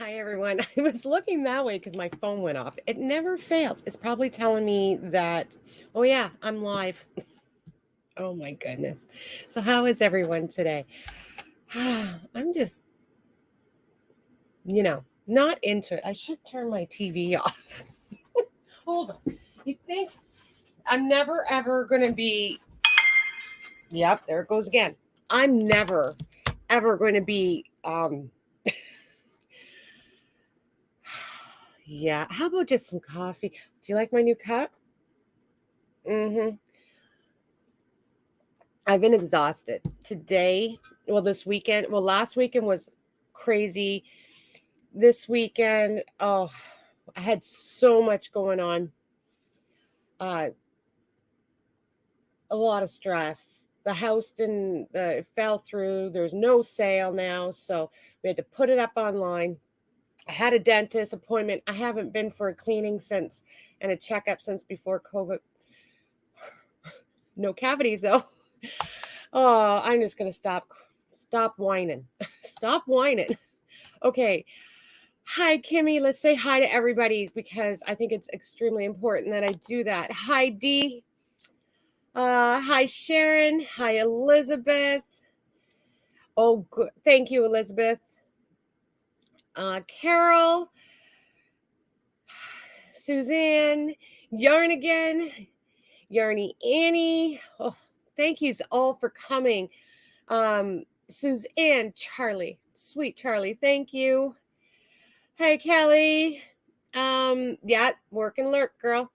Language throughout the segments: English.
Hi, everyone. I was looking that way because my phone went off. It never fails. It's probably telling me that, oh, yeah, I'm live. Oh, my goodness. So how is everyone today? I'm just, not into it. I should turn my TV off. Hold on. You think I'm never, ever going to be, yep, there it goes again. I'm never, ever going to be, yeah. How about just some coffee? Do you like my new cup? Mm-hmm. I've been exhausted today. Well, this weekend. Well, last weekend was crazy. This weekend, oh, I had so much going on. A lot of stress. The house it fell through. There's no sale now, so we had to put it up online. I had a dentist appointment. I haven't been for a cleaning and a checkup since before COVID. No cavities though. Oh, I'm just gonna stop whining. Stop whining. Okay. Hi, Kimmy. Let's say hi to everybody because I think it's extremely important that I do that. Hi, Dee. Hi, Sharon. Hi, Elizabeth. Oh, good. Thank you, Elizabeth. Carol. Suzanne. Yarn again. Yarny Annie. Oh, thank you all for coming. Suzanne, Charlie. Sweet Charlie. Thank you. Hey, Kelly. Yeah, work and lurk, girl.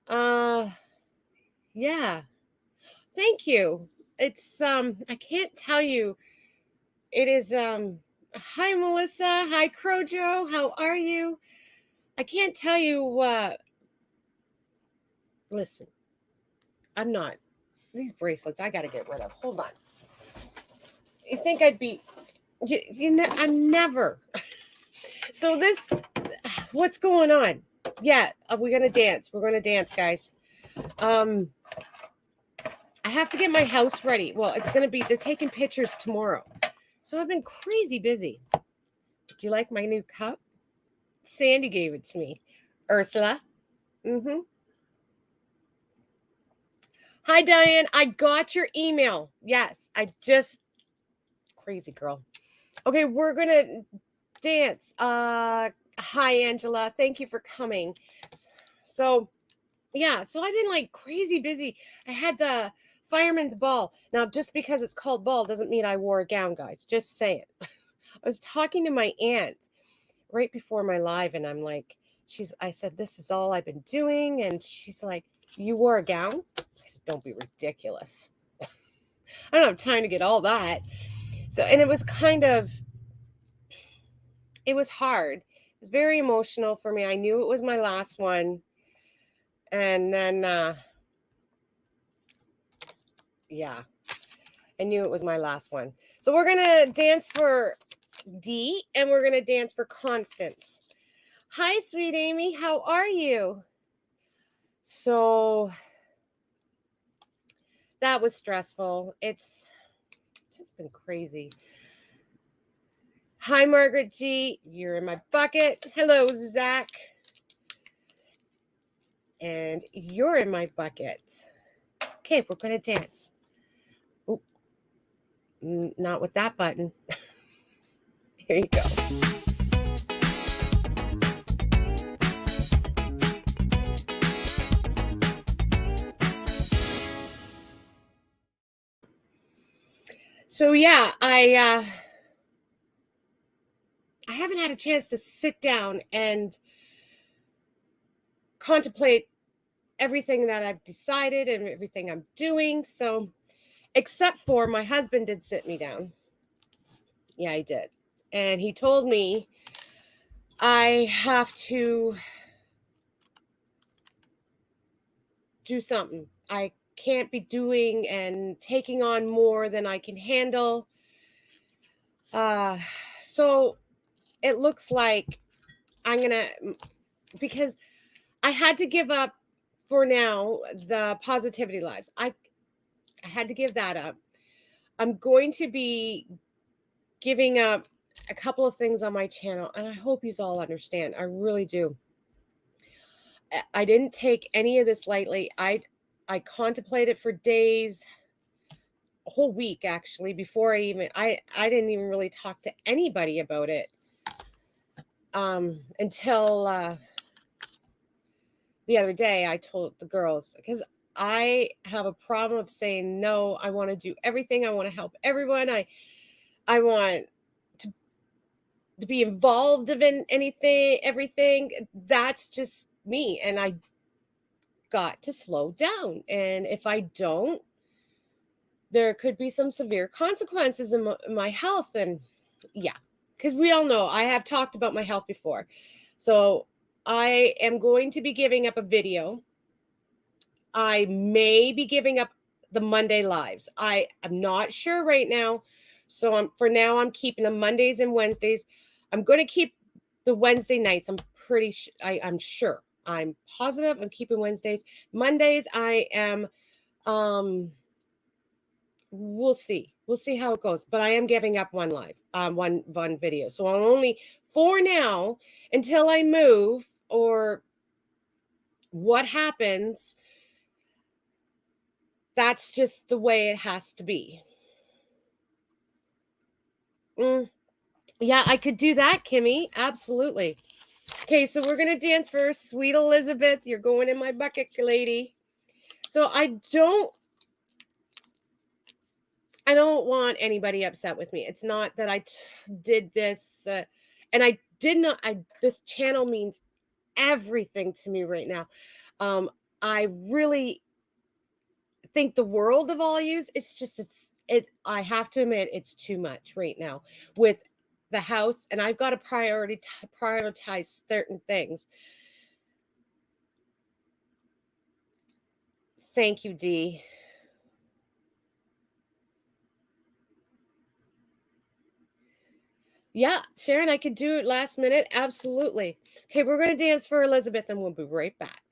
Yeah. Thank you. It's I can't tell you. It is hi Melissa, hi Crojo, how are you? I can't tell you listen. I'm not. These bracelets I got to get rid of. Hold on. You think I'd be I'm never. So this what's going on? Yeah, we're going to dance. We're going to dance, guys. I have to get my house ready. Well, it's going to be, they're taking pictures tomorrow. So I've been crazy busy. Do you like my new cup? Sandy gave it to me. Ursula. Mm-hmm. Hi, Diane. I got your email. Yes, crazy girl. Okay, we're going to dance. Hi, Angela. Thank you for coming. So, yeah, so I've been like crazy busy. I had the fireman's ball. Now, just because it's called ball doesn't mean I wore a gown, guys. Just say it. I was talking to my aunt right before my live, and I'm like, I said, this is all I've been doing. And she's like, you wore a gown? I said, don't be ridiculous. I don't have time to get all that. So, and it was it was hard. It was very emotional for me. I knew it was my last one. And then, yeah, I knew it was my last one. So we're going to dance for Dee and we're going to dance for Constance. Hi, sweet Amy. How are you? So that was stressful. It's just been crazy. Hi, Margaret G. You're in my bucket. Hello, Zach. And you're in my bucket. Okay, we're going to dance. Oop. Not with that button. Here you go. So yeah, I haven't had a chance to sit down and contemplate everything that I've decided and everything I'm doing. So, except for my husband did sit me down. Yeah, he did. And he told me I have to do something. I can't be doing and taking on more than I can handle. So it looks like I'm going to, because I had to give up for now the positivity lives. I had to give that up. I'm going to be giving up a couple of things on my channel, and I hope you all understand. I really do. I didn't take any of this lightly. I contemplated for days, a whole week actually, before I didn't even really talk to anybody about it until the other day. I told the girls, because I have a problem of saying no. I want to do everything. I want to help everyone. I want to be involved in anything, everything. That's just me. And I got to slow down. And if I don't, there could be some severe consequences in my health. And yeah, because we all know I have talked about my health before. So I am going to be giving up a video. I may be giving up the Monday lives. I'm not sure right now. So for now, I'm keeping the Mondays and Wednesdays. I'm going to keep the Wednesday nights. I'm pretty sure. I'm sure. I'm positive I'm keeping Wednesdays. Mondays, I am, we'll see. We'll see how it goes. But I am giving up one live, one video. So I'm only, for now, until I move or what happens, that's just the way it has to be. Yeah, I could do that, Kimmy. Absolutely. Okay, so we're going to dance first. Sweet Elizabeth, you're going in my bucket, lady. So I don't want anybody upset with me. It's not that I did this and I did not. This channel means everything to me right now. I really think the world of all yous. It's just I have to admit it's too much right now with the house, and I've got to prioritize certain things. Thank you, Dee. Yeah, Sharon, I could do it last minute. Absolutely. Okay, we're going to dance for Elizabeth, and we'll be right back.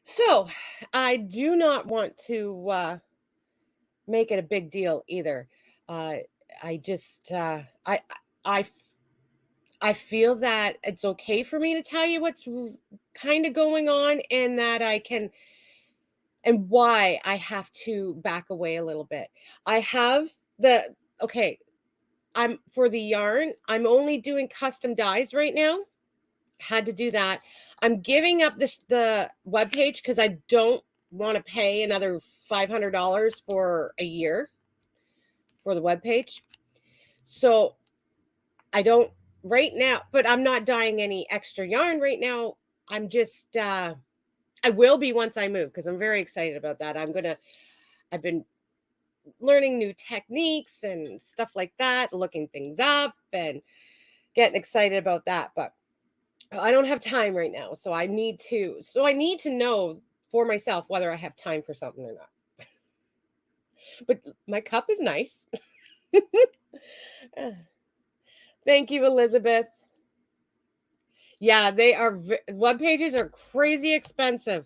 So, I do not want to make it a big deal either. I just I feel that it's okay for me to tell you what's kind of going on, and that I can, and why I have to back away a little bit. I have okay, I'm for the yarn, I'm only doing custom dyes right now. Had to do that. I'm giving up the webpage because I don't want to pay another $500 for a year for the webpage. So I don't right now, but I'm not dyeing any extra yarn right now. I'm just I will be once I move, because I'm very excited about that. I've been learning new techniques and stuff like that, looking things up and getting excited about that. But I don't have time right now. So I need to know for myself whether I have time for something or not. But my cup is nice. Thank you, Elizabeth. Yeah, they are, web pages are crazy expensive.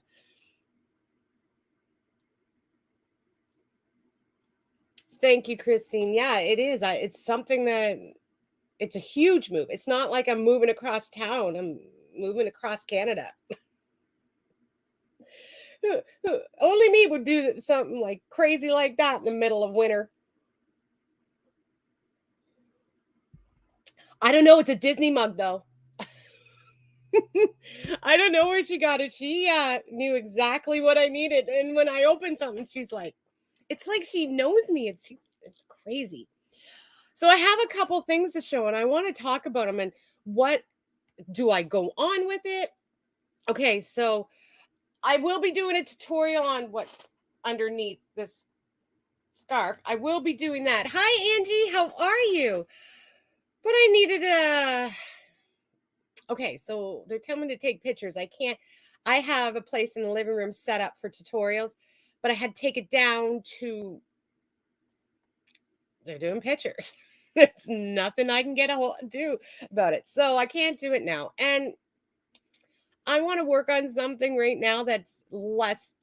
Thank you, Christine. Yeah, it is. It's something that, it's a huge move. It's not like I'm moving across town. I'm moving across Canada. Only me would do something like crazy like that in the middle of winter. I don't know. It's a Disney mug, though. I don't know where she got it. She knew exactly what I needed. And when I opened something, she's like, it's like she knows me. It's crazy. So I have a couple things to show, and I want to talk about them. And what do I go on with it? Okay, so I will be doing a tutorial on what's underneath this scarf. I will be doing that. Hi, Angie. How are you? But I needed a... Okay, so they're telling me to take pictures. I can't. I have a place in the living room set up for tutorials, but I had to take it down to... They're doing pictures. There's nothing I can do about it. So I can't do it now. And I want to work on something right now that's less,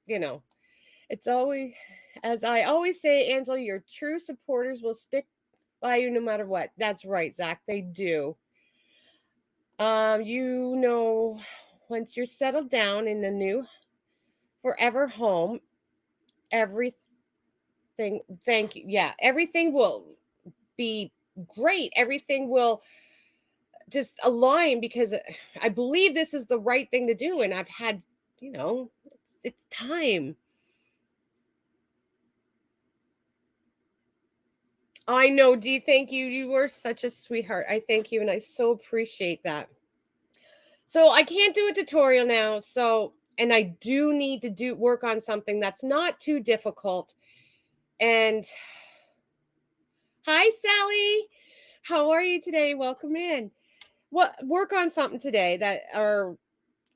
it's always, as I always say, Angela, your true supporters will stick by you no matter what. That's right, Zach. They do. Once you're settled down in the new forever home, everything, thank you. Yeah, everything will be great. Everything will just align because I believe this is the right thing to do. And I've had, it's time. I know, Dee. Thank you. You were such a sweetheart. I thank you. And I so appreciate that. So I can't do a tutorial now. And I do need to work on something that's not too difficult. And hi, Sally. How are you today? Welcome in. Work on something today or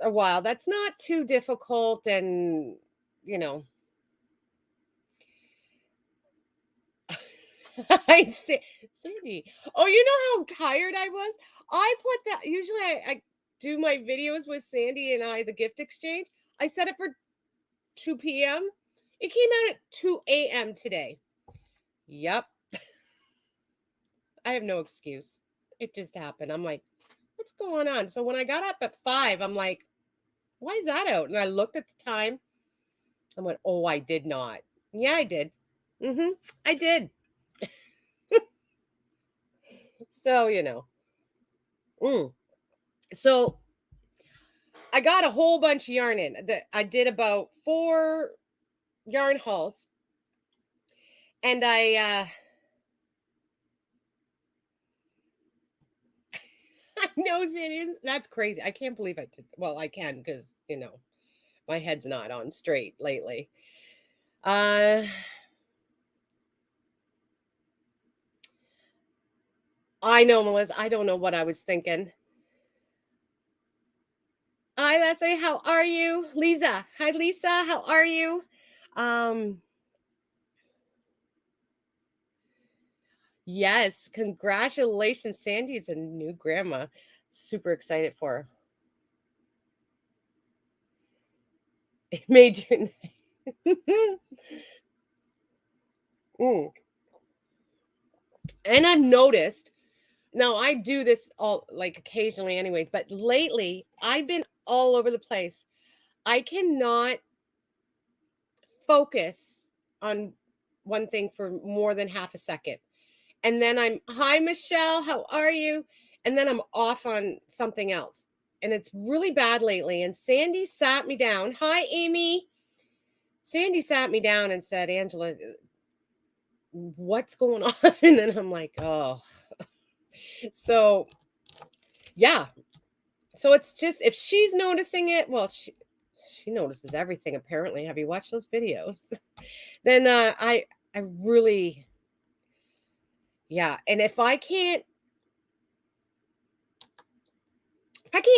a while. That's not too difficult. And, I see, Cindy. Oh, you know how tired I was? I put that, usually I do my videos with Sandy and I, the gift exchange. I set it for 2 p.m. It came out at 2 a.m. today. Yep. I have no excuse. It just happened. I'm like, what's going on? So when I got up at 5, I'm like, why is that out? And I looked at the time. I went, oh, I did not. Yeah, I did. I did. So, So I got a whole bunch of yarn in. I did about 4 yarn hauls. And I know, Sandy, that's crazy. I can't believe I did. Well, I can because, my head's not on straight lately. I know, Melissa. I don't know what I was thinking. Hi, Leslie. How are you? Lisa. Hi, Lisa. How are you? Yes. Congratulations. Sandy's a new grandma. Super excited for her. It made you. And I've noticed, now I do this all like occasionally anyways, but lately I've been all over the place. I cannot focus on one thing for more than half a second. And then hi, Michelle, how are you? And then I'm off on something else. And it's really bad lately. And Sandy sat me down. Hi, Amy. Sandy sat me down and said, Angela, what's going on? And I'm like, oh. So, yeah. So it's just, if she's noticing it, well, she notices everything apparently. Have you watched those videos? Then I really, yeah. And if I can't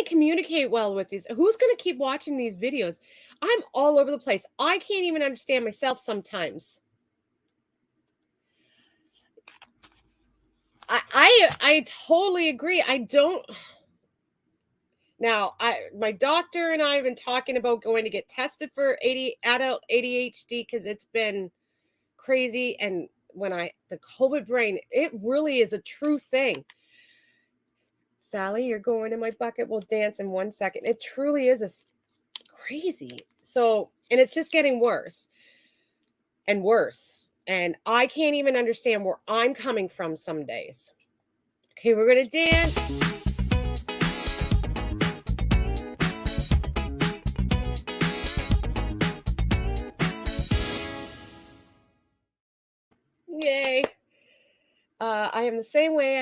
communicate well with these, who's going to keep watching these videos? I'm all over the place. I can't even understand myself sometimes. I totally agree. I don't. Now, my doctor and I have been talking about going to get tested for adult ADHD because it's been crazy. And the COVID brain, it really is a true thing. Sally, you're going in my bucket. We'll dance in 1 second. It truly is crazy. So, and it's just getting worse and worse. And I can't even understand where I'm coming from some days. Okay, we're going to dance. Yay. I am the same way.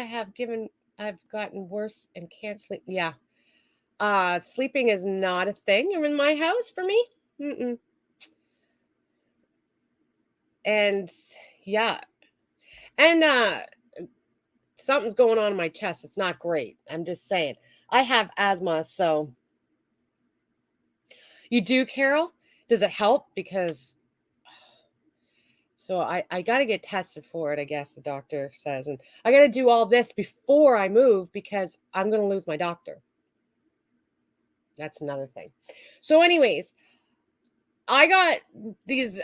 I've gotten worse and can't sleep. Yeah. Sleeping is not a thing in my house for me. And yeah. And something's going on in my chest. It's not great. I'm just saying. I have asthma, so. You do, Carol? Does it help? Because So I got to get tested for it, I guess the doctor says. And I got to do all this before I move because I'm going to lose my doctor. That's another thing. So anyways, I got these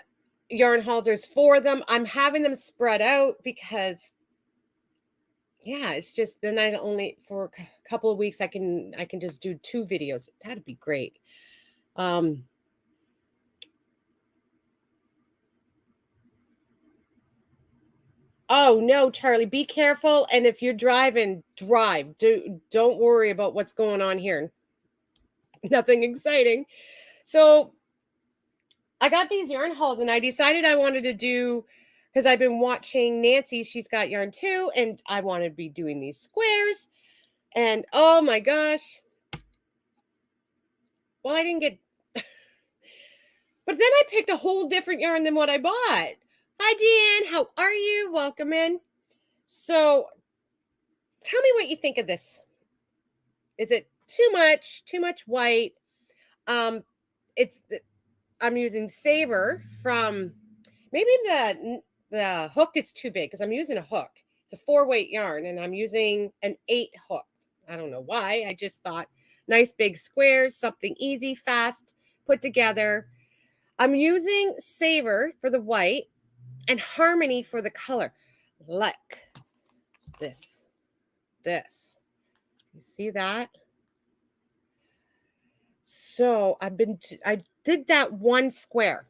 yarn hauls. There's 4 of them. I'm having them spread out because, yeah, it's just then I only for a couple of weeks I can just do 2 videos. That'd be great. Oh no, Charlie, be careful. And if you're driving, drive. Don't worry about what's going on here. Nothing exciting. So I got these yarn hauls and I decided I wanted to do, because I've been watching Nancy, she's got yarn too, and I wanted to be doing these squares. And oh my gosh. Well, I didn't get, but then I picked a whole different yarn than what I bought. Hi, Diane. How are you? Welcome in. So tell me what you think of this. Is it too much white? It's I'm using Saver from, maybe the hook is too big because I'm using a hook. It's a 4-weight yarn and I'm using an 8 hook. I don't know why. I just thought nice big squares, something easy, fast, put together. I'm using Saver for the white and Harmony for the color. Like this. You see that? So I did that 1 square.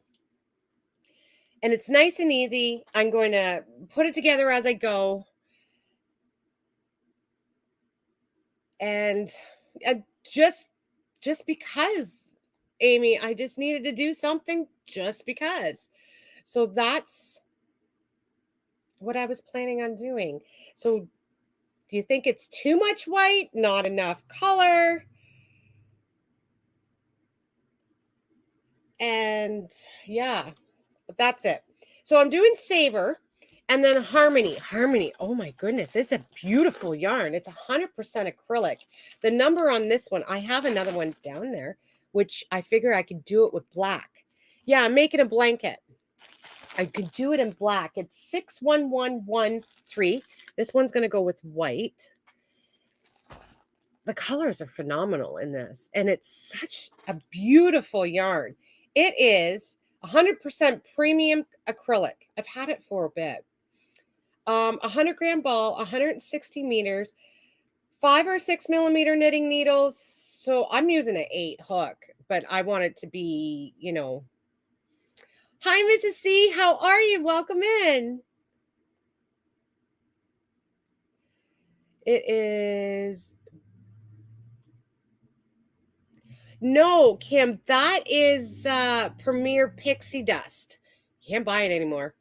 And it's nice and easy. I'm going to put it together as I go. And just because, Amy, I just needed to do something just because. So that's what I was planning on doing. So do you think it's too much white? Not enough color? And yeah, but that's it. So I'm doing Saver and then Harmony. Oh my goodness, it's a beautiful yarn. It's 100% acrylic. The number on this one, I have another one down there, which I figure I could do it with black. Yeah, I'm making a blanket. I could do it in black. It's 61113. This one's going to go with white. The colors are phenomenal in this, and it's such a beautiful yarn. It is 100% premium acrylic. I've had it for a bit. 100-gram ball, 160 meters, 5 or 6 millimeter knitting needles. So I'm using an 8 hook, but I want it to be, you know. Hi, Mrs. C. How are you? Welcome in. It is. No, Kim, that is Premier Pixie Dust. You can't buy it anymore.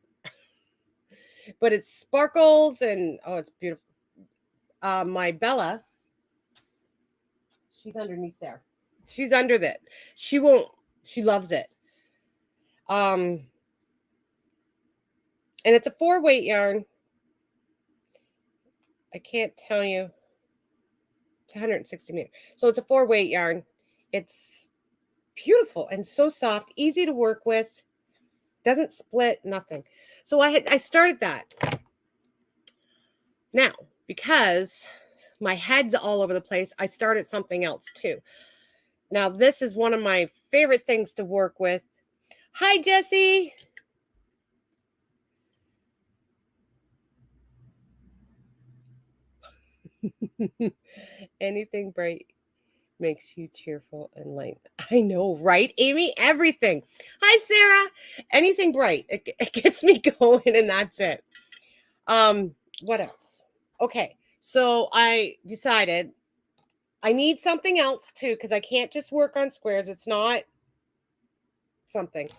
But it sparkles and oh, it's beautiful. My Bella, she's underneath there. She's under that. She loves it. And it's a 4-weight yarn. I can't tell you. It's 160 meters. So it's a 4-weight yarn. It's beautiful and so soft, easy to work with. Doesn't split, nothing. So I started that. Now, because my head's all over the place, I started something else too. Now, this is one of my favorite things to work with. Hi, Jessie. Anything bright makes you cheerful and light. I know, right, Amy? Everything. Hi, Sarah. Anything bright. It gets me going, and that's it. What else? Okay, so I decided I need something else too, because I can't just work on squares. It's not something.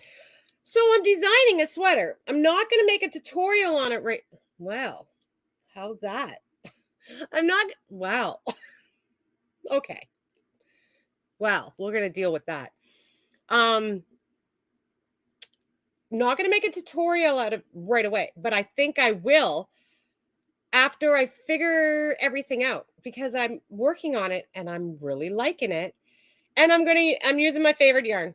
So I'm designing a sweater. I'm not going to make a tutorial on it right. Well, how's that? I'm not. Wow. Okay. Well, we're going to deal with that. Not going to make a tutorial out of right away, but I think I will after I figure everything out, because I'm working on it and I'm really liking it. And I'm using my favorite yarn.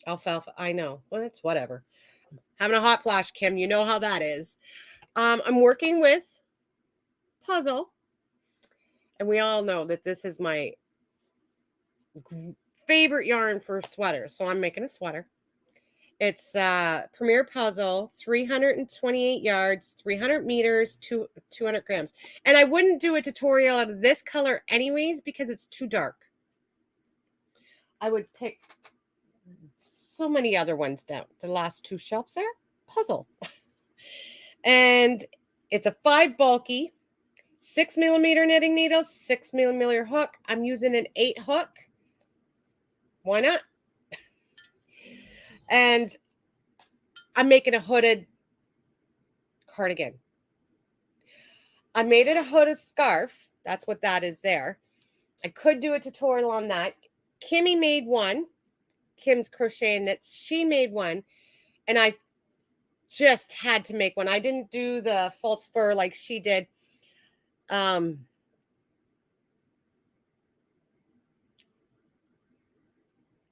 Alfalfa. I know. Well, it's whatever. Having a hot flash, Kim. You know how that is. I'm working with Puzzle. And we all know that this is my favorite yarn for sweaters. So I'm making a sweater. It's Premier Puzzle, 328 yards, 300 meters, 200 grams. And I wouldn't do a tutorial out of this color anyways because it's too dark. I would pick so many other ones down. The last two shelves there, Puzzle. And it's a 5 bulky, 6mm knitting needle, 6mm hook. I'm using an 8 hook. Why not? And I'm making a hooded cardigan. I made it a hooded scarf. That's what that is there. I could do a tutorial on that. Kimmy made one. Kim's Crochet and Knits. She made one. And I just had to make one. I didn't do the false fur like she did.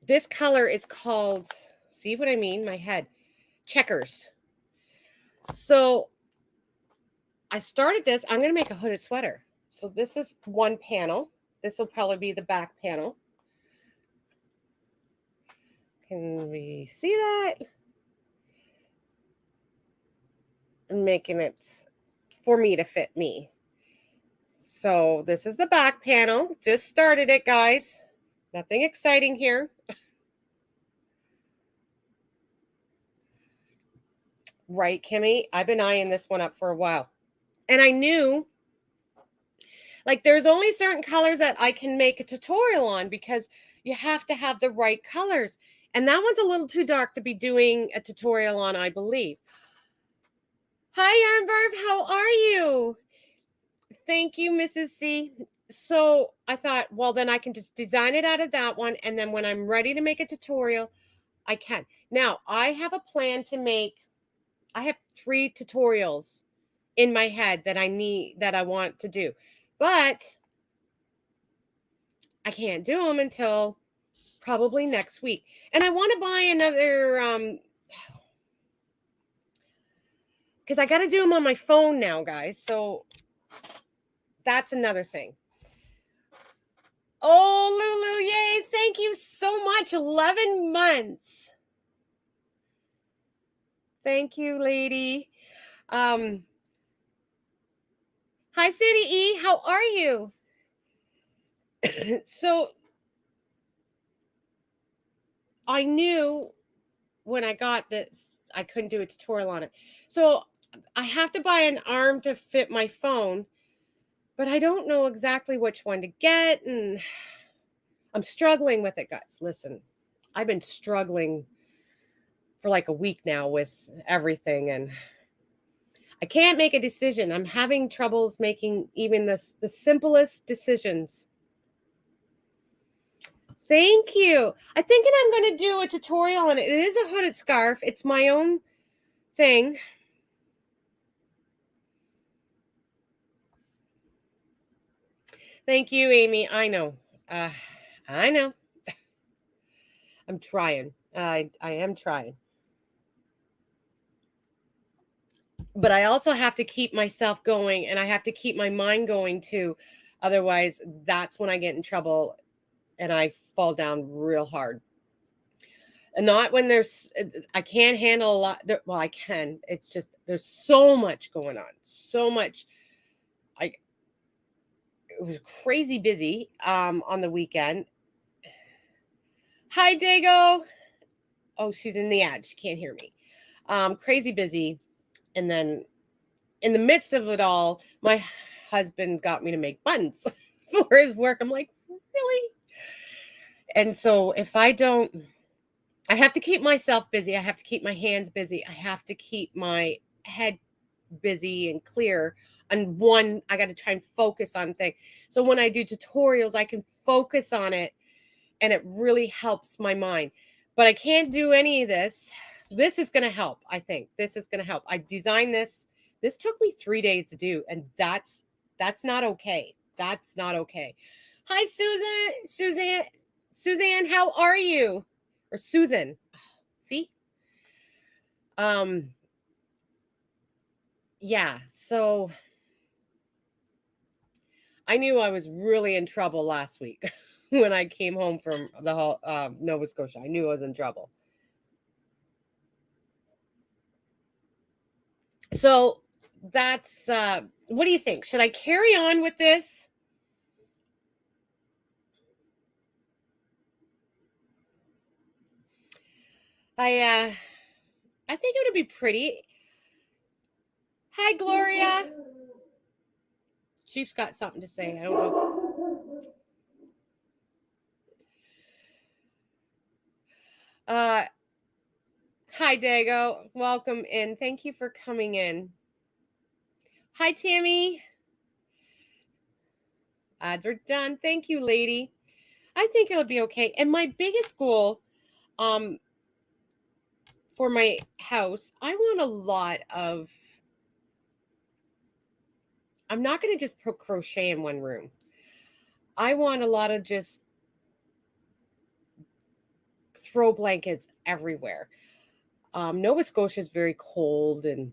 This color is called, see what I mean? My head. Checkers. So I started this. I'm going to make a hooded sweater. So this is one panel. This will probably be the back panel. Can we see that? I'm making it for me to fit me. So this is the back panel. Just started it, guys. Nothing exciting here. Right, Kimmy? I've been eyeing this one up for a while. And I knew, like, there's only certain colors that I can make a tutorial on because you have to have the right colors. And that one's a little too dark to be doing a tutorial on, I believe. Hi, Yarn Barb. How are you? Thank you, Mrs. C. So I thought, well, then I can just design it out of that one. And then when I'm ready to make a tutorial, I can. Now, I have a plan to make, I have 3 tutorials in my head that I want to do. But I can't do them until probably next week. And I want to buy another, because I got to do them on my phone now, guys. So that's another thing. Oh, Lulu, yay. Thank you so much. 11 months. Thank you, lady. Hi, City E. How are you? So I knew when I got this, I couldn't do a tutorial on it. So I have to buy an arm to fit my phone, but I don't know exactly which one to get. And I'm struggling with it, guys. Listen, I've been struggling for like a week now with everything, and I can't make a decision. I'm having troubles making even the simplest decisions. Thank you. I'm thinking I'm going to do a tutorial on it. It is a hooded scarf. It's my own thing. Thank you, Amy. I know. I know. I'm trying. I am trying. But I also have to keep myself going, and I have to keep my mind going too. Otherwise, that's when I get in trouble and I fall down real hard. And not when I can't handle a lot. Well, I can. It's just there's so much going on. So much. It was crazy busy on the weekend. Hi, Dago. Oh, she's in the ad. She can't hear me. Crazy busy. And then in the midst of it all, my husband got me to make buns for his work. I'm like, really? And so if I don't, I have to keep myself busy. I have to keep my hands busy. I have to keep my head busy and clear. And one, I got to try and focus on things. So when I do tutorials, I can focus on it and it really helps my mind. But I can't do any of this. This is going to help, I think. This is going to help. I designed this. This took me 3 days to do, and that's not okay. That's not okay. Hi, Suzanne, how are you? Or Susan. See? Yeah, so I knew I was really in trouble last week when I came home from the Nova Scotia. I knew I was in trouble. So that's what do you think? Should I carry on with this? I think it would be pretty. Hi, Gloria. Chief's got something to say. I don't know. Hi, Dago. Welcome in. Thank you for coming in. Hi, Tammy. Ads are done. Thank you, lady. I think it'll be okay. And my biggest goal, for my house, I want a lot of. I'm not going to just put crochet in one room. I want a lot of just throw blankets everywhere. Nova Scotia is very cold, and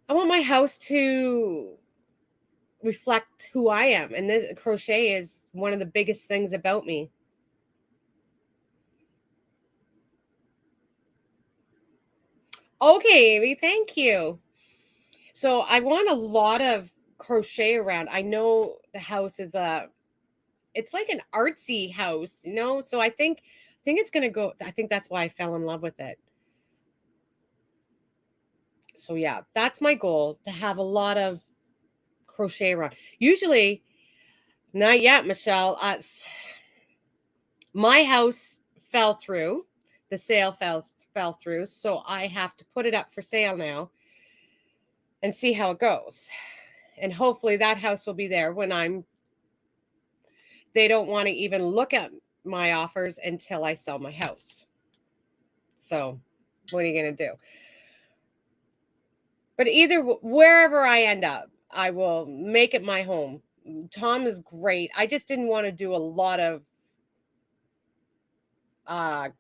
I want my house to reflect who I am. And this crochet is one of the biggest things about me. Okay, Amy, thank you. So I want a lot of crochet around. I know the house is it's like an artsy house, you know? So I think it's going to go. I think that's why I fell in love with it. So yeah, that's my goal, to have a lot of crochet around. Usually, not yet, Michelle. My house fell through. The sale fell through, so I have to put it up for sale now and see how it goes. And hopefully that house will be there when they don't want to even look at my offers until I sell my house. So, what are you going to do? But wherever I end up, I will make it my home. Tom is great. I just didn't want to do a lot of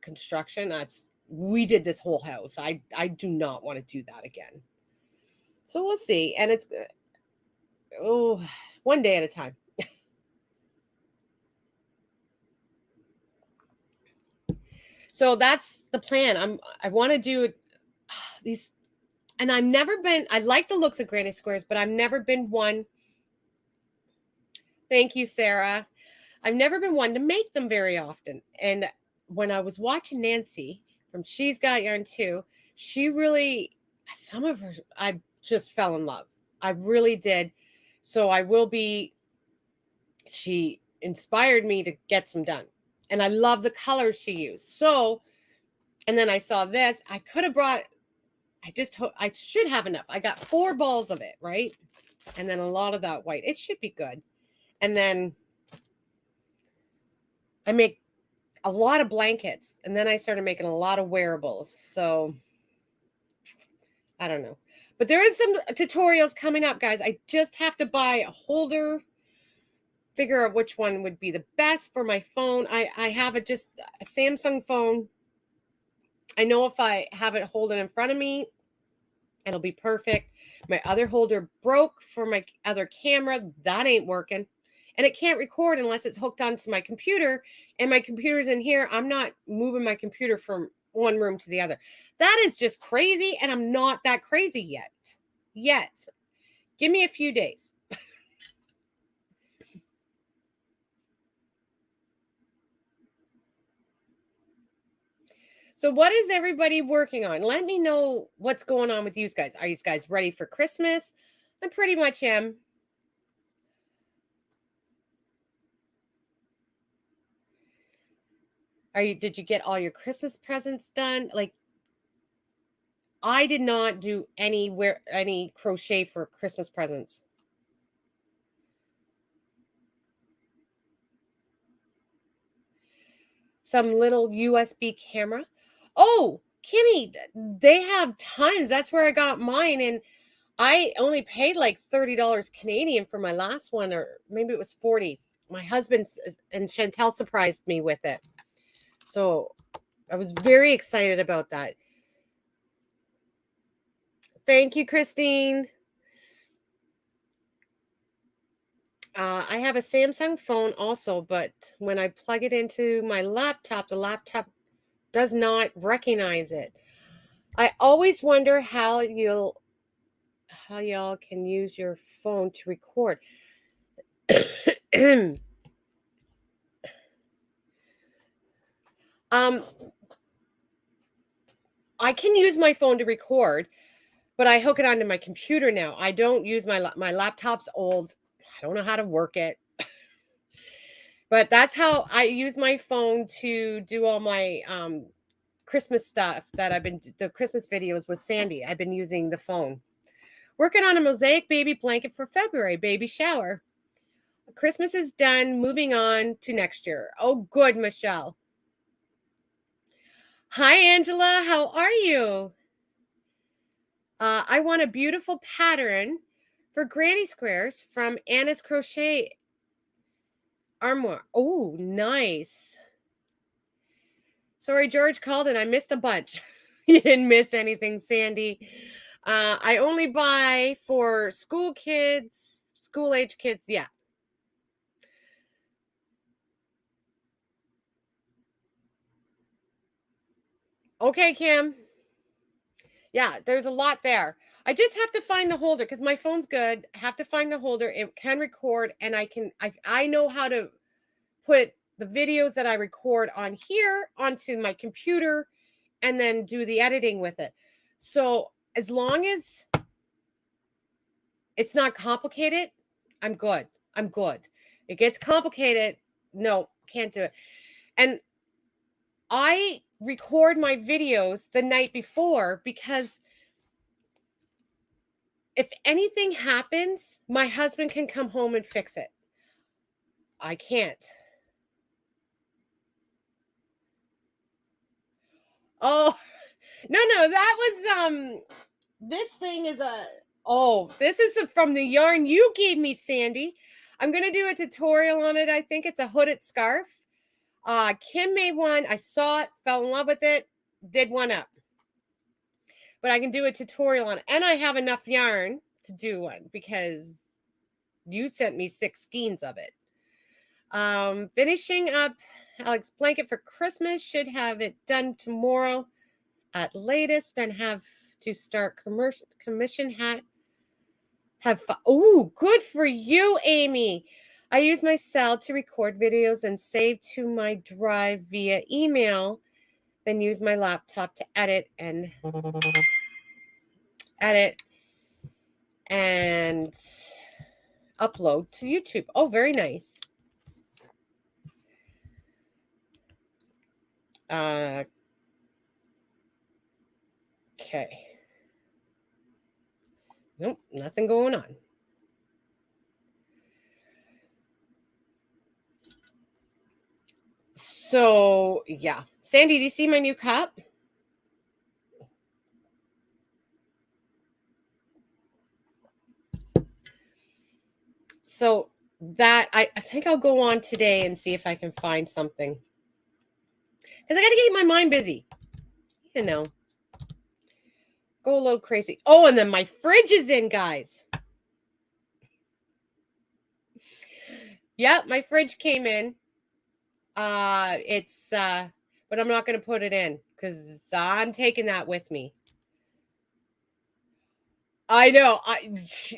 construction. We did this whole house. I do not want to do that again. So we'll see. And it's one day at a time. So that's the plan. I want to do these, and I like the looks of granny squares, but I've never been one. Thank you, Sarah. I've never been one to make them very often. And when I was watching Nancy from She's Got Yarn2, some of her, I just fell in love. I really did. So she inspired me to get some done. And I love the colors she used. So, and then I saw this. I could have brought, I should have enough. I got 4 balls of it, right? And then a lot of that white. It should be good. And then I make a lot of blankets, and then I started making a lot of wearables. So I don't know, but there is some tutorials coming up, guys. I just have to buy a holder, figure out which one would be the best for my phone. I have just a Samsung phone. I know if I have it holding in front of me, it'll be perfect. My other holder broke for my other camera. That ain't working. And it can't record unless it's hooked onto my computer. And my computer's in here. I'm not moving my computer from one room to the other. That is just crazy. And I'm not that crazy yet. Give me a few days. So what is everybody working on? Let me know what's going on with you guys. Are you guys ready for Christmas? I pretty much am. Did you get all your Christmas presents done? Like, I did not do any crochet for Christmas presents. Some little USB camera. Oh, Kimmy, they have tons. That's where I got mine. And I only paid like $30 Canadian for my last one, or maybe it was 40. My husband and Chantel surprised me with it. So I was very excited about that. Thank you, Christine. I have a Samsung phone also, but when I plug it into my laptop, the laptop does not recognize it. I always wonder how y'all can use your phone to record. I can use my phone to record, but I hook it onto my computer now. I don't use my laptop's old. I don't know how to work it. But that's how I use my phone to do all my Christmas stuff that the Christmas videos with Sandy. I've been using the phone. Working on a mosaic baby blanket for February, baby shower. Christmas is done, moving on to next year. Oh, good, Michelle. Hi, Angela. How are you? I want a beautiful pattern for granny squares from Anna's Crochet Armoire. Oh, nice. Sorry, George called and I missed a bunch. You didn't miss anything, Sandy. I only buy for school kids, school-age kids. Yeah. Okay, Kim. Yeah, there's a lot there. I just have to find the holder because my phone's good. I have to find the holder. It can record, and I know how to put the videos that I record on here onto my computer and then do the editing with it. So as long as it's not complicated, I'm good. I'm good. It gets complicated. No, can't do it. And I record my videos the night before because if anything happens, my husband can come home and fix it. I can't. Oh, no, that was this thing is this is from the yarn you gave me, Sandy. I'm going to do a tutorial on it. I think it's a hooded scarf. Kim made one. I saw it, fell in love with it, did one up. But I can do a tutorial on it. And I have enough yarn to do one because you sent me 6 skeins of it. Finishing up Alex blanket for Christmas. Should have it done tomorrow at latest. Then have to start commission hat. Oh, good for you, Amy. I use my cell to record videos and save to my drive via email. Then use my laptop to edit and upload to YouTube. Oh, very nice. Okay. Nope, nothing going on. So, yeah. Sandy, do you see my new cup? So that I think I'll go on today and see if I can find something. Because I got to keep my mind busy. You know. Go a little crazy. Oh, and then my fridge is in, guys. Yep, my fridge came in. But I'm not going to put it in because I'm taking that with me. I know.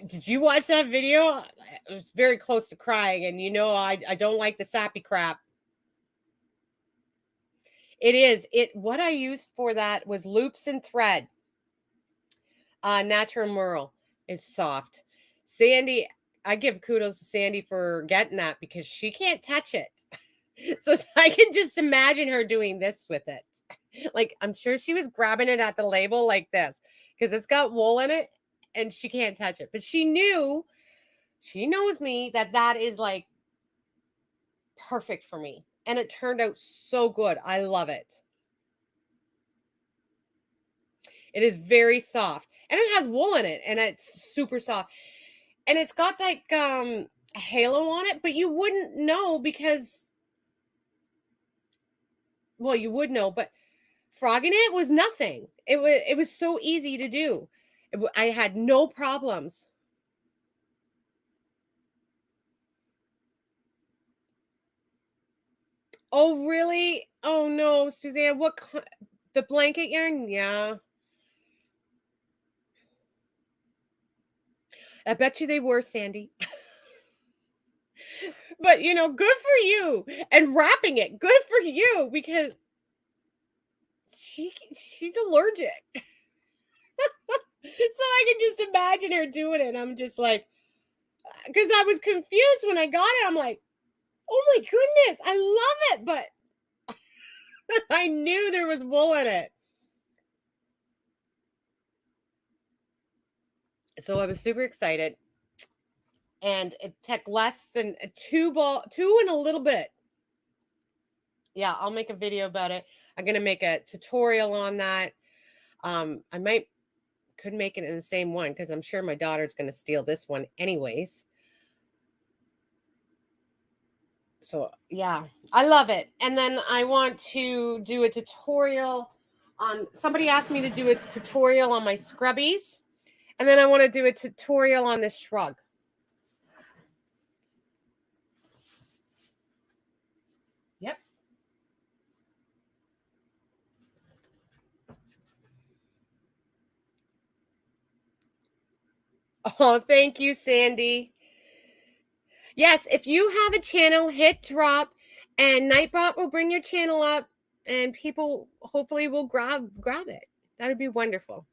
Did you watch that video? I was very close to crying, and you know I don't like the sappy crap. It is. What I used for that was loops and thread. Natural Merle is soft. Sandy, I give kudos to Sandy for getting that because she can't touch it. So I can just imagine her doing this with it. Like, I'm sure she was grabbing it at the label like this because it's got wool in it and she can't touch it. But she knows me that is like perfect for me. And it turned out so good. I love it. It is very soft. And it has wool in it and it's super soft. And it's got like a halo on it, but you wouldn't know because, well, you would know, but frogging it was nothing. It was so easy to do. I had no problems. Oh, really? Oh, no, Suzanne, the blanket yarn? Yeah. I bet you they were, Sandy. But, good for you. And wrapping it, good for you, because she's allergic. So I can just imagine her doing it. I'm just like, because I was confused when I got it. I'm like, oh my goodness, I love it. But I knew there was wool in it. So I was super excited. And it took less than two and a little bit. Yeah, I'll make a video about it. I'm going to make a tutorial on that. I could make it in the same one because I'm sure my daughter's going to steal this one anyways. So yeah, I love it. And then I want to do a tutorial on, somebody asked me to do a tutorial on my scrubbies. And then I want to do a tutorial on this shrug. Yep. Oh, thank you, Sandy. Yes, if you have a channel, hit drop, and Nightbot will bring your channel up, and people hopefully will grab it. That would be wonderful.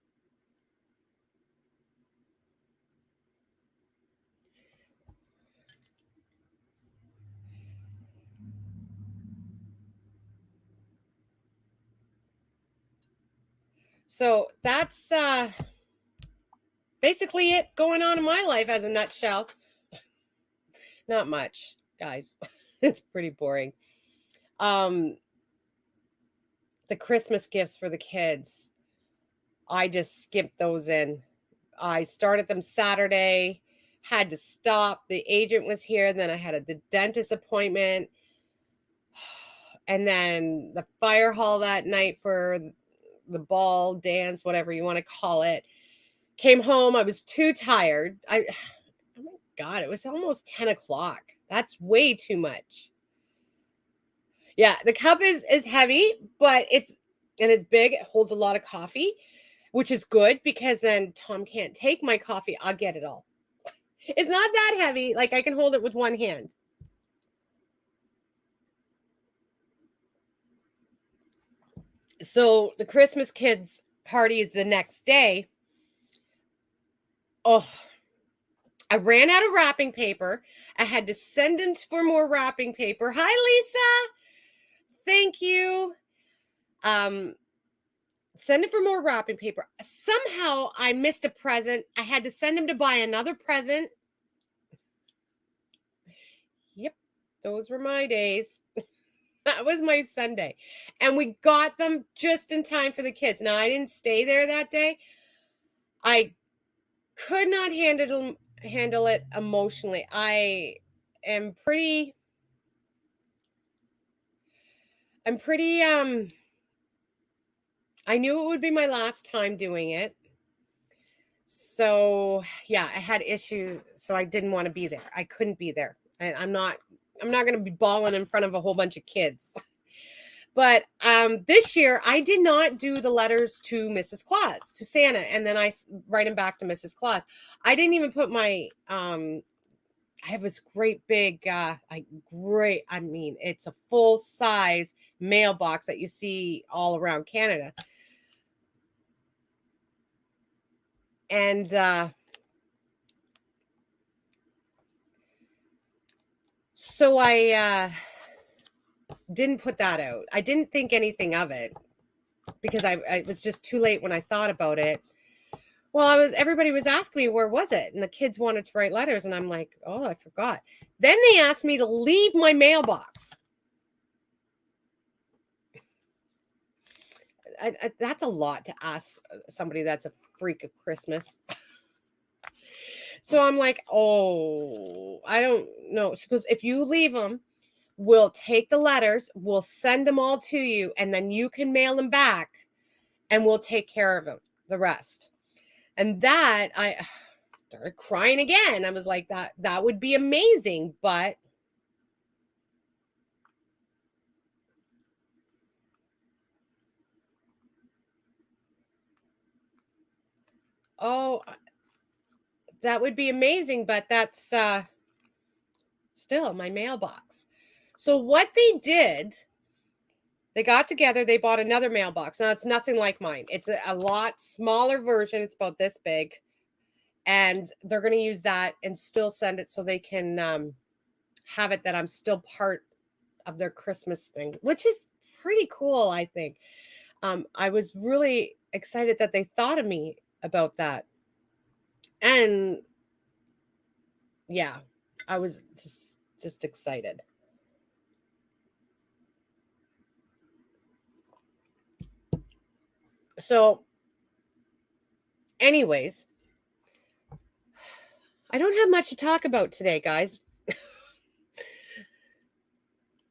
So that's basically it going on in my life as a nutshell. Not much, guys. It's pretty boring. The Christmas gifts for the kids, I just skipped those in. I started them Saturday, had to stop. The agent was here, then I had the dentist appointment, and then the fire hall that night for the ball, dance, whatever you want to call it. Came home, I was too tired. Oh my God, it was almost 10 o'clock. That's way too much. Yeah, the cup is heavy, but it's big. It holds a lot of coffee, which is good because then Tom can't take my coffee. I'll get it all. It's not that heavy. Like I can hold it with one hand. So the Christmas kids party is the next day. Oh, I ran out of wrapping paper. I had to send in for more wrapping paper. Hi, Lisa. Thank you. Send it for more wrapping paper. Somehow I missed a present. I had to send him to buy another present. Yep, those were my days. That was my Sunday. And we got them just in time for the kids. Now, I didn't stay there that day. I could not handle it emotionally. I am pretty I knew it would be my last time doing it. So, yeah, I had issues, so I didn't want to be there. I couldn't be there. I'm not going to be bawling in front of a whole bunch of kids. But this year, I did not do the letters to Mrs. Claus, to Santa, and then I write them back to Mrs. Claus. I didn't even put my, I have this great big, it's a full-size mailbox that you see all around Canada. And so I didn't put that out. I didn't think anything of it because I was just too late when I thought about it. Well, everybody was asking me, where was it? And the kids wanted to write letters. And I'm like, oh, I forgot. Then they asked me to leave my mailbox. That's a lot to ask somebody that's a freak of Christmas. So I'm like, oh, I don't know. She goes, if you leave them, we'll take the letters, we'll send them all to you, and then you can mail them back, and we'll take care of them, the rest. And that, I started crying again. I was like, that would be amazing, but oh, that would be amazing, but that's still my mailbox. So what they did, they got together, they bought another mailbox. Now it's nothing like mine. It's a lot smaller version. It's about this big. And they're going to use that and still send it so they can have it that I'm still part of their Christmas thing, which is pretty cool, I think. I was really excited that they thought of me about that. And yeah, I was just excited. So anyways, I don't have much to talk about today, guys.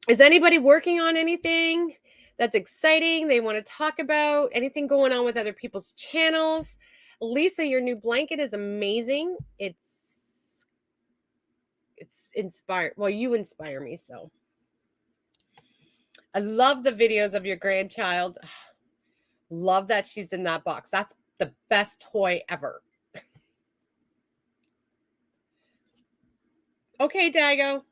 Is anybody working on anything that's exciting they want to talk about? Anything going on with other people's channels? Lisa, your new blanket is amazing. It's inspired. Well, you inspire me, so. I love the videos of your grandchild. Love that she's in that box. That's the best toy ever. Okay, Dago.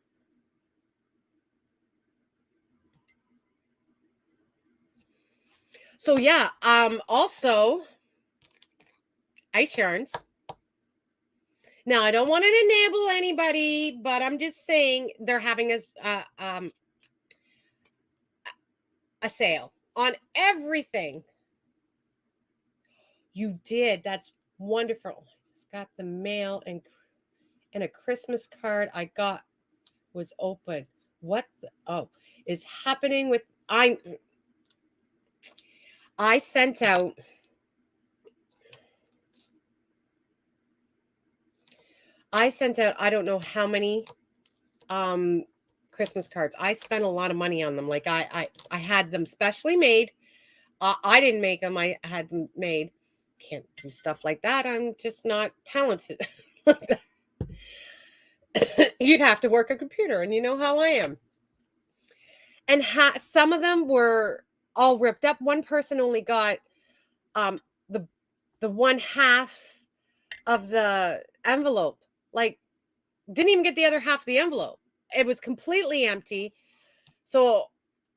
So yeah, also ice yarns. Now I don't want to enable anybody, but I'm just saying they're having a sale on everything. You did. That's wonderful. I just got the mail and a Christmas card I got was open. What is happening with I sent out I don't know how many Christmas cards. I spent a lot of money on them. Like I had them specially made. I didn't make them. I had them made. Can't do stuff like that. I'm just not talented. You'd have to work a computer, and you know how I am. And some of them were all ripped up. One person only got the one half of the envelope. Like, didn't even get the other half of the envelope. It was completely empty. So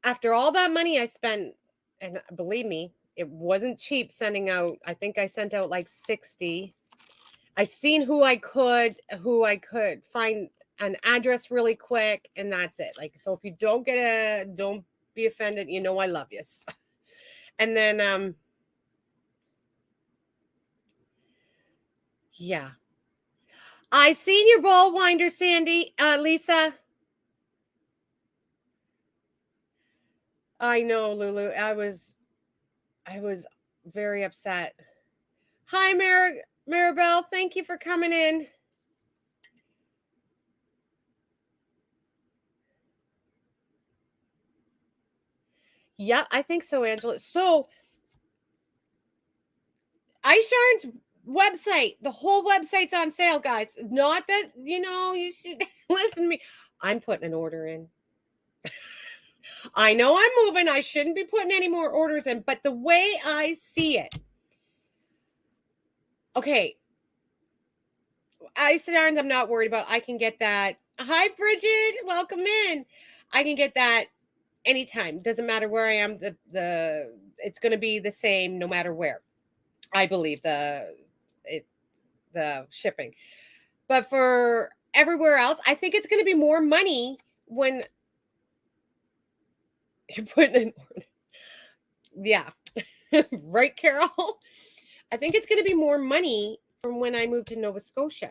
after all that money I spent, and believe me, it wasn't cheap sending out. I think I sent out like 60. I seen who I could find an address really quick, and that's it. Like, so if you don't don't be offended. You know I love you. And then yeah. I seen your ball winder, Sandy, Lisa. I know, Lulu. I was very upset. Hi, Maribel. Thank you for coming in. Yeah, I think so, Angela. So, Ice Yarn's website, the whole website's on sale, guys. Not that, you should listen to me. I'm putting an order in. I know I'm moving. I shouldn't be putting any more orders in, but the way I see it, okay, Ice Yarns, I'm not worried about. I can get that. Hi, Bridget. Welcome in. I can get that anytime. Doesn't matter where I am. It's going to be the same no matter where. I believe the shipping. But for everywhere else, I think it's going to be more money when you're putting in order. Yeah. Right, Carol? I think it's going to be more money from when I moved to Nova Scotia.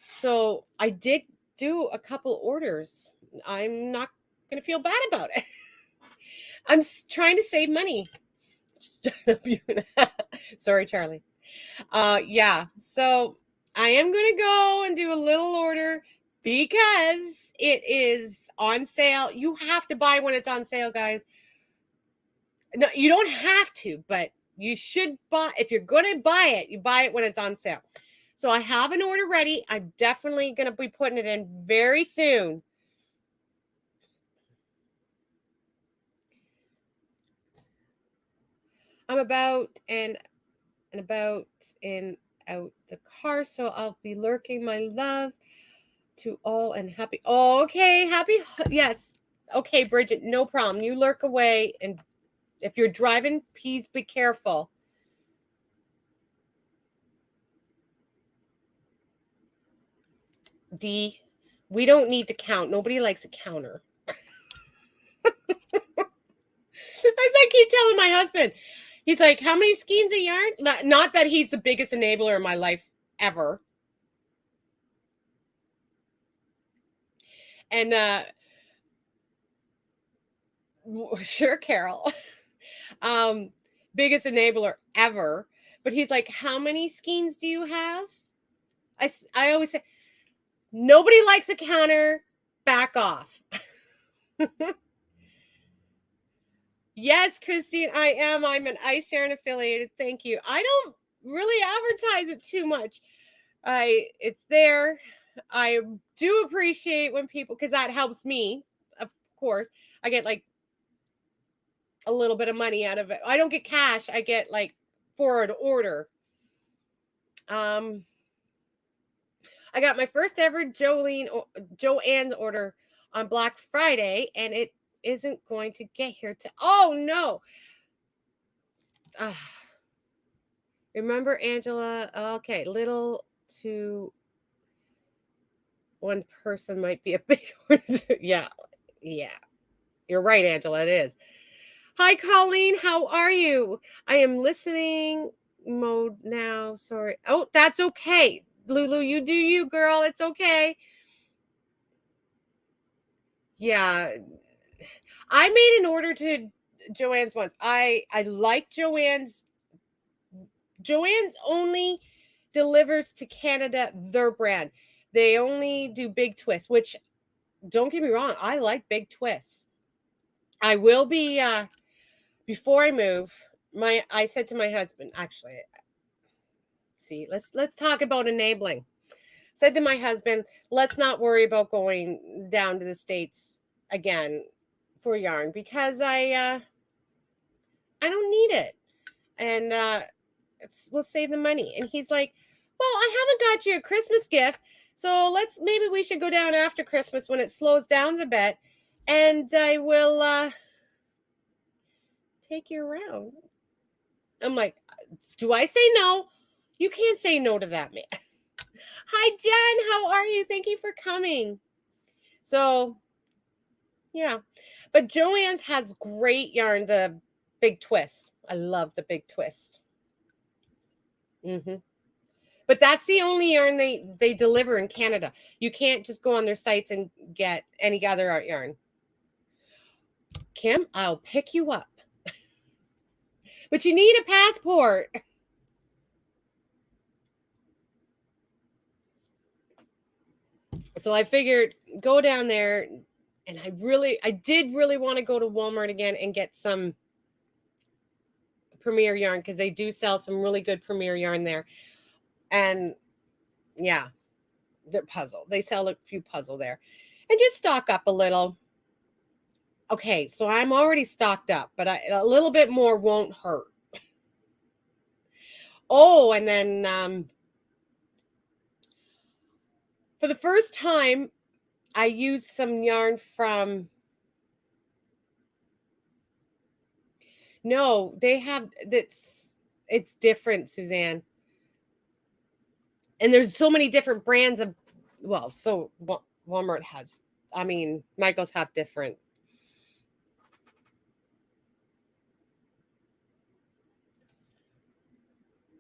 So I did do a couple orders. I'm not going to feel bad about it. I'm trying to save money. Sorry, Charlie. Yeah. So I am going to go and do a little order because it is on sale. You have to buy when it's on sale, guys. No, you don't have to, but You should buy, if you're going to buy it, you buy it when it's on sale. So I have an order ready. I'm definitely going to be putting it in very soon. I'm about and out the car, so I'll be lurking. My love to all and happy. Oh, okay, happy. Yes. Okay, Bridget, no problem. You lurk away, and if you're driving, please be careful. D, we don't need to count. Nobody likes a counter. As I keep telling my husband, he's like, how many skeins of yarn? Not that he's the biggest enabler in my life ever. And sure, Carol. Biggest enabler ever. But he's like, how many skeins do you have? I always say, nobody likes a counter. Back off. Yes, Christine, I am. I'm an Ice Yarn affiliated. Thank you. I don't really advertise it too much. It's there. I do appreciate when people, because that helps me, of course. I get like a little bit of money out of it. I don't get cash. I get like for an order. I got my first ever Joanne's order on Black Friday, and it isn't going to get here to. Oh no! Remember, Angela? Okay, little to one person might be a big one. Yeah. You're right, Angela. It is. Hi, Colleen. How are you? I am listening mode now. Sorry. Oh, that's okay. Lulu, you do you, girl. It's okay. Yeah. I made an order to Joanne's once. I like Joanne's. Joanne's only delivers to Canada their brand. They only do big twists, which don't get me wrong, I like big twists. I will be before I move, I said to my husband, actually, see, let's talk about enabling. Said to my husband, let's not worry about going down to the States again for yarn because I don't need it. And we'll save the money. And he's like, well, I haven't got you a Christmas gift. So maybe we should go down after Christmas when it slows down a bit. And I will take you around. I'm like, do I say no? You can't say no to that, man. Hi, Jen. How are you? Thank you for coming. So, yeah. But Joanne's has great yarn, the big twist. I love the big twist. But that's the only yarn they deliver in Canada. You can't just go on their sites and get any other art yarn. Kim, I'll pick you up. But you need a passport. So I figured go down there, and I did really want to go to Walmart again and get some Premier yarn because they do sell some really good Premier yarn there. And yeah, they're puzzle. They sell a few puzzle there. And just stock up a little. Okay, so I'm already stocked up, but a little bit more won't hurt. Oh, and then for the first time, I used some yarn from. No, they have it's different, Suzanne. And there's so many different brands of. Well, so Walmart has. I mean, Michael's have different.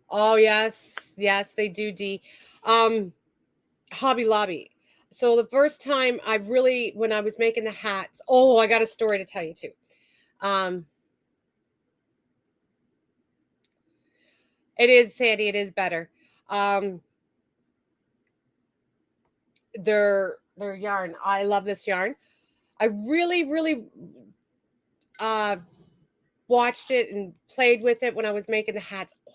Oh yes, they do. D, Hobby Lobby. So the first time when I was making the hats. Oh, I got a story to tell you too. It is, Sandy. It is better. Their yarn. I love this yarn. I really watched it and played with it when I was making the hats. Oh,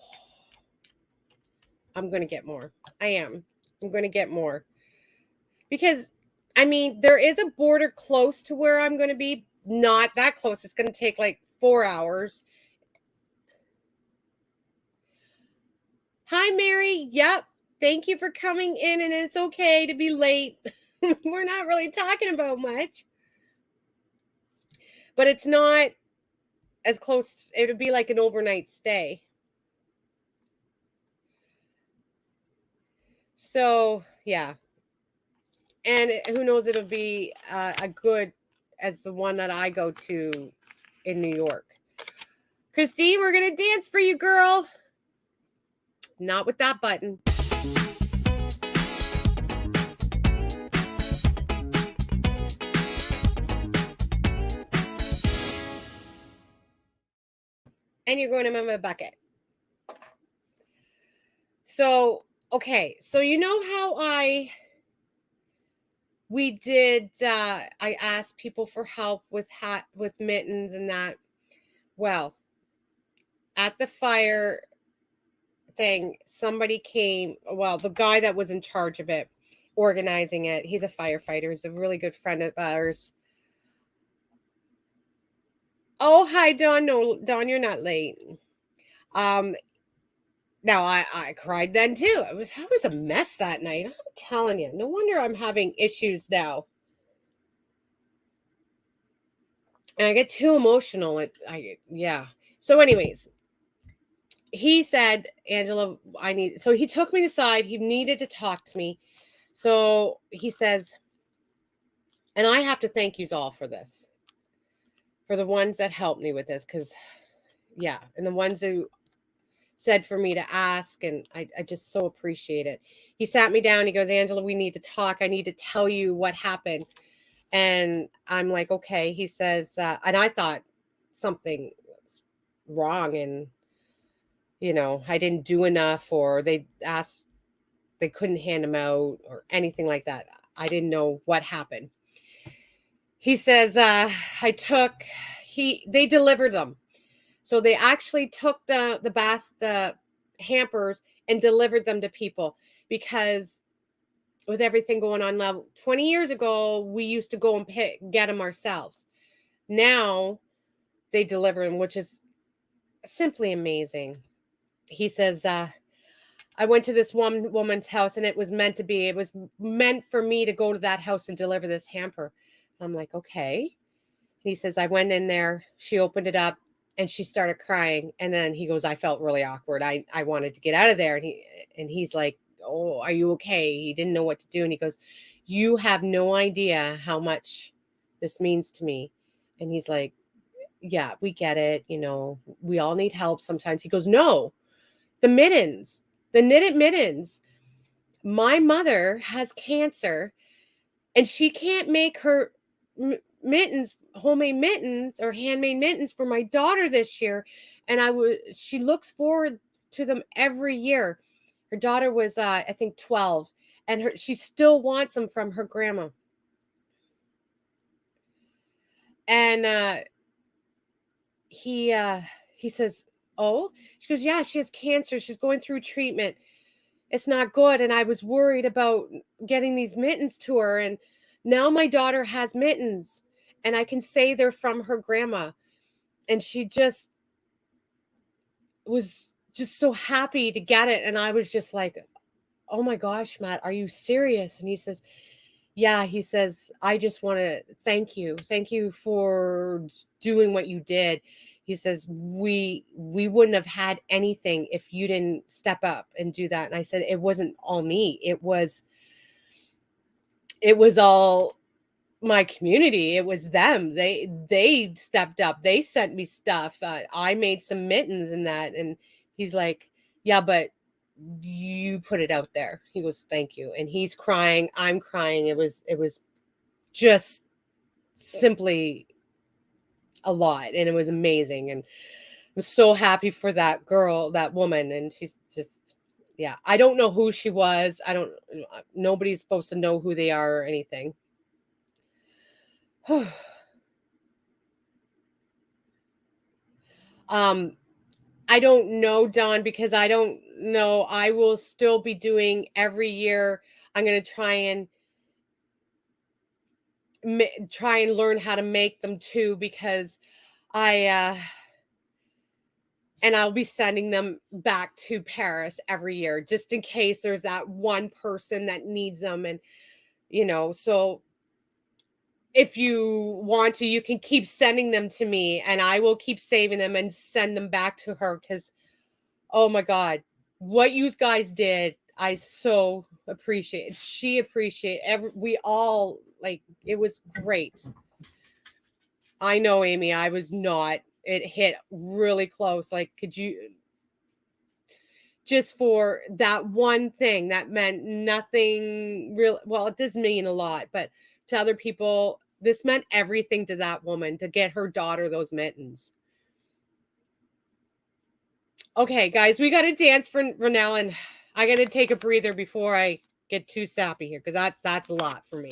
I'm going to get more. I am. I'm going to get more. Because, I mean, there is a border close to where I'm going to be. Not that close. It's going to take like 4 hours. Hi, Mary. Yep. Thank you for coming in, and it's okay to be late. We're not really talking about much. But it's not as close. It would be like an overnight stay. So, yeah. And who knows, it'll be a good as the one that I go to in New York. Christine, we're going to dance for you, girl. Not with that button. And you're going to my bucket. So, okay. So, you know how I asked people for help with mittens and that. Well, at the fire thing, somebody came. Well, the guy that was in charge of it, organizing it, he's a firefighter. He's a really good friend of ours. Oh, hi, Dawn. No, Dawn, you're not late. Now I cried then too. I was a mess that night. I'm telling you. No wonder I'm having issues now. And I get too emotional. Yeah. So, anyways, he said, Angela, so he took me aside. He needed to talk to me. So he says, and I have to thank you all for this, for the ones that helped me with this, because, yeah, and the ones who said for me to ask, and I just so appreciate it. He sat me down. He goes, Angela, we need to talk. I need to tell you what happened. And I'm like, okay. He says, and I thought something was wrong, and I didn't do enough, or they couldn't hand them out or anything like that. I didn't know what happened. He says, they delivered them. So they actually took the hampers and delivered them to people, because with everything going on now, 20 years ago, we used to go and get them ourselves. Now they deliver them, which is simply amazing. He says, I went to this one woman's house, and it was meant for me to go to that house and deliver this hamper. I'm like, okay. He says, I went in there, she opened it up, and she started crying. And then he goes, I felt really awkward. I wanted to get out of there. And he's like, oh, are you okay? He didn't know what to do. And he goes, you have no idea how much this means to me. And he's like, yeah, we get it. We all need help sometimes. He goes, no, the knitted mittens. My mother has cancer, and she can't make her mittens, homemade mittens or handmade mittens for my daughter this year. And she looks forward to them every year. Her daughter was, I think 12, and she still wants them from her grandma. And he says, oh, she goes, yeah, she has cancer. She's going through treatment. It's not good. And I was worried about getting these mittens to her. And now my daughter has mittens, and I can say they're from her grandma. And she just was just so happy to get it. And I was just like, oh my gosh, Matt, are you serious? And he says, yeah. He says, I just want to thank you. Thank you for doing what you did. He says, we wouldn't have had anything if you didn't step up and do that. And I said, it wasn't all me. It was all my community. It was them. They stepped up. They sent me stuff. I made some mittens and that. And he's like, yeah, but you put it out there. He goes, thank you. And he's crying. I'm crying. It was just simply a lot, and it was amazing. And I'm so happy for that girl, that woman. And she's just, yeah, I don't know who she was. Nobody's supposed to know who they are or anything. I don't know, Dawn, because I don't know. I will still be doing every year. I'm going to try and learn how to make them too, because and I'll be sending them back to Paris every year, just in case there's that one person that needs them. And, so if you want to, you can keep sending them to me, and I will keep saving them and send them back to her, because, oh my God, what you guys did, I so appreciate. She appreciate we all, like, it was great. I know, Amy, I was not. It hit really close. Like, could you, just for that one thing that meant nothing real. Well, it does mean a lot, but to other people, this meant everything to that woman to get her daughter those mittens. Okay, guys, we got to dance for Renelle, and I got to take a breather before I get too sappy here, because that's a lot for me.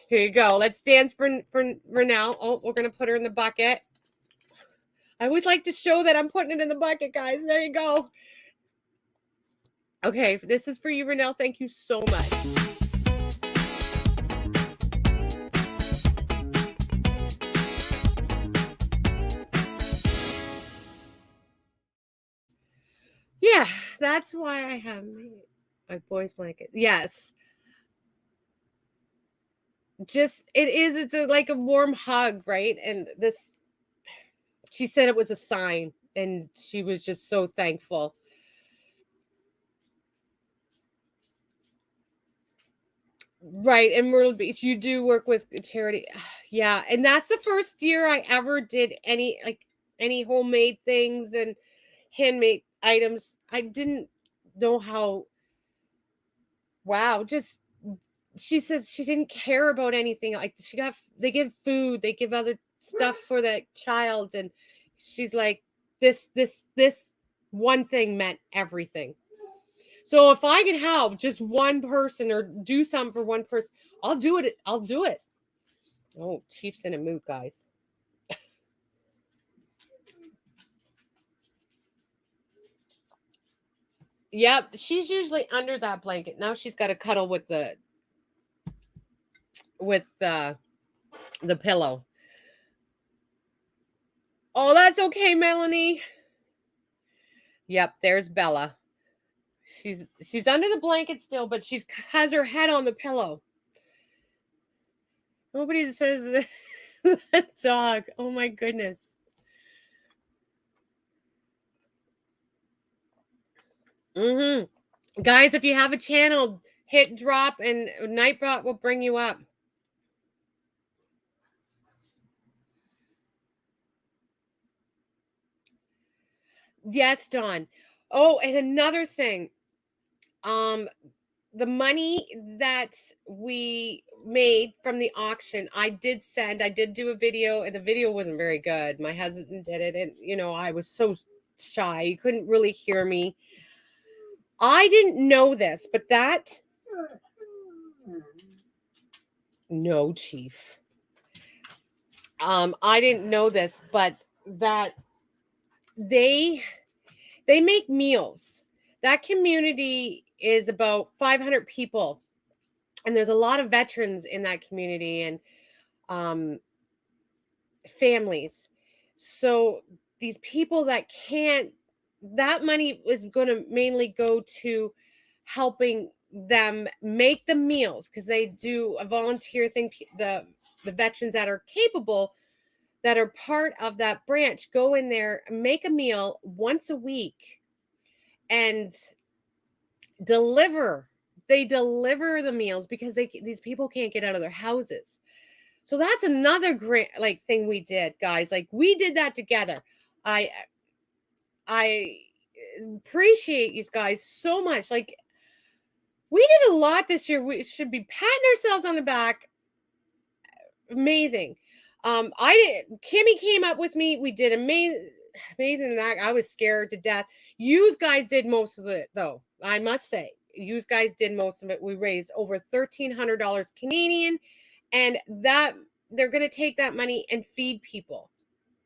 Here you go. Let's dance for Renelle. Oh, we're going to put her in the bucket. I always like to show that I'm putting it in the bucket, guys. There you go. Okay, this is for you, Renelle. Thank you so much. Yeah, that's why I have my boy's blanket. Yes. Just, it's like a warm hug, right? And she said it was a sign, and she was just so thankful. Right, in Myrtle Beach, you do work with a charity. Yeah, and that's the first year I ever did any homemade things and handmade items. I didn't know how. Wow, just, she says she didn't care about anything. Like, they give food, they give other stuff for the child, and she's like, this one thing meant everything. So if I can help just one person or do something for one person, I'll do it. I'll do it. Oh, Chief's in a mood, guys. Yep, she's usually under that blanket. Now she's got to cuddle with the pillow. Oh, that's okay, Melanie. Yep, there's Bella. She's under the blanket still, but she's has her head on the pillow. Nobody says that dog. Oh my goodness. Guys, if you have a channel, hit drop and Nightbot will bring you up. Yes, Dawn. Oh, and another thing. The money that we made from the auction, I did do a video, and the video wasn't very good. My husband did it, and I was so shy. You couldn't really hear me. I didn't know this, but no, Chief. I didn't know this, but that they make meals. That community is about 500 people, and there's a lot of veterans in that community, and families. So these people that money is going to mainly go to helping them make the meals, because they do a volunteer thing. The veterans that are capable, that are part of that branch, go in there, make a meal once a week, and deliver the meals, because these people can't get out of their houses. So that's another great thing we did, guys. Like, we did that together. I appreciate you guys so much. Like, we did a lot this year. We should be patting ourselves on the back. Amazing. Kimmy came up with me. We did amazing that. I was scared to death. You guys did most of it, though. I must say, you guys did most of it. We raised over $1,300 Canadian, and that they're going to take that money and feed people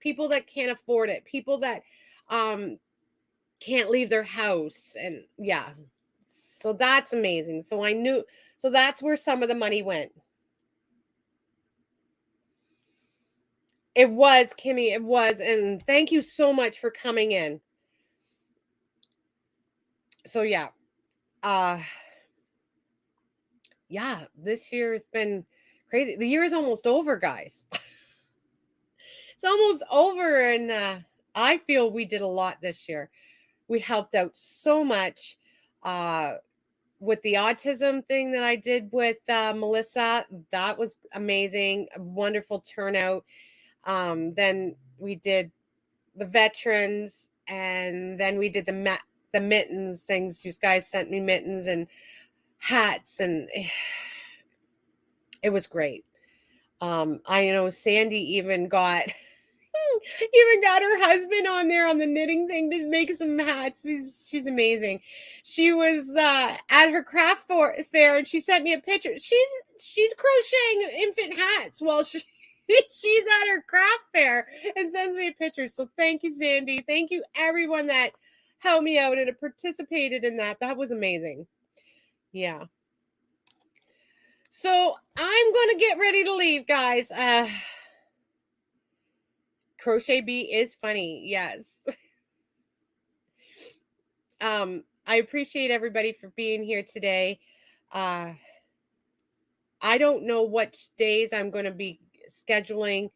people that can't afford it, people that can't leave their house. And yeah, so that's amazing. So I knew, so that's where some of the money went. It was, Kimmy, it was. And thank you so much for coming in. So yeah. Yeah, this year has been crazy. The year is almost over, guys. It's almost over, and I feel we did a lot this year. We helped out so much with the autism thing that I did with Melissa. That was amazing, a wonderful turnout. Then we did the veterans, and then we did the mittens things. You guys sent me mittens and hats, and it was great. I know Sandy even got her husband on there on the knitting thing to make some hats. She's amazing. She was at her craft fair, and she sent me a picture. She's crocheting infant hats while she's at her craft fair and sends me a picture. So thank you, Sandy. Thank you, everyone that helped me out and participated in that. That was amazing. Yeah. So I'm going to get ready to leave, guys. Crochet Bee is funny. Yes. I appreciate everybody for being here today. I don't know what days I'm going to be scheduling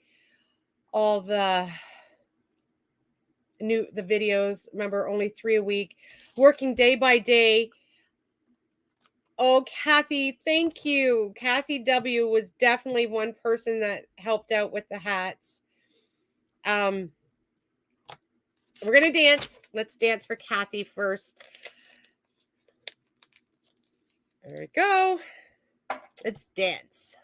all the videos. Remember, only 3 a week, working day by day. Oh, Kathy, thank you. Kathy W was definitely one person that helped out with the hats. We're going to dance. Let's dance for Kathy first. There we go. Let's dance.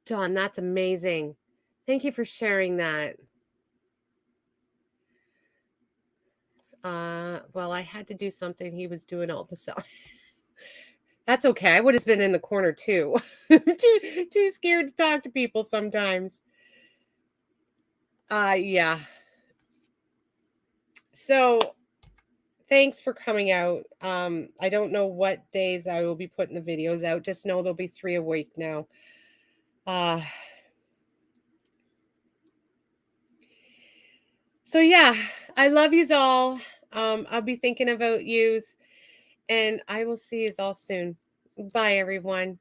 Dawn, that's amazing. Thank you for sharing that. Well, I had to do something. He was doing all the selling. That's okay. I would have been in the corner too. too scared to talk to people sometimes. Yeah. So thanks for coming out. I don't know what days I will be putting the videos out. Just know there'll be 3 a week now. So yeah, I love yous all. I'll be thinking about yous, and I will see yous all soon. Bye, everyone.